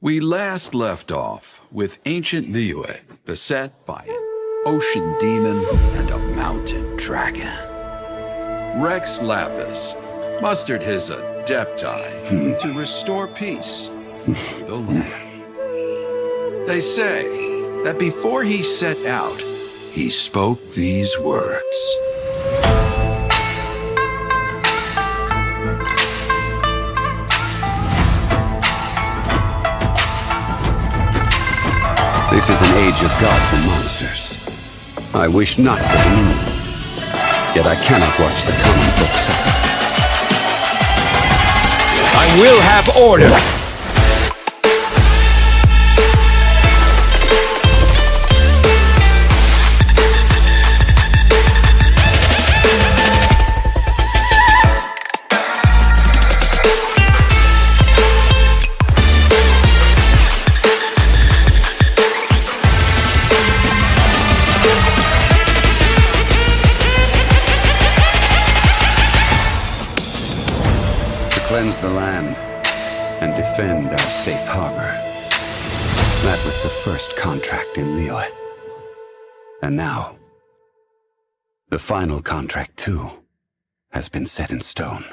We last left off with ancient Liyue beset by an ocean demon and a mountain dragon. Rex Lapis mustered his adepti to restore peace to the land. They say that before he set out, he spoke these words. This is an age of gods and monsters. I wish not for Dominion. Yet I cannot watch the common folk suffer. I will have order! Cleanse the land and defend our safe harbor. That was the first contract in Liyue. And now, the final contract too has been set in stone.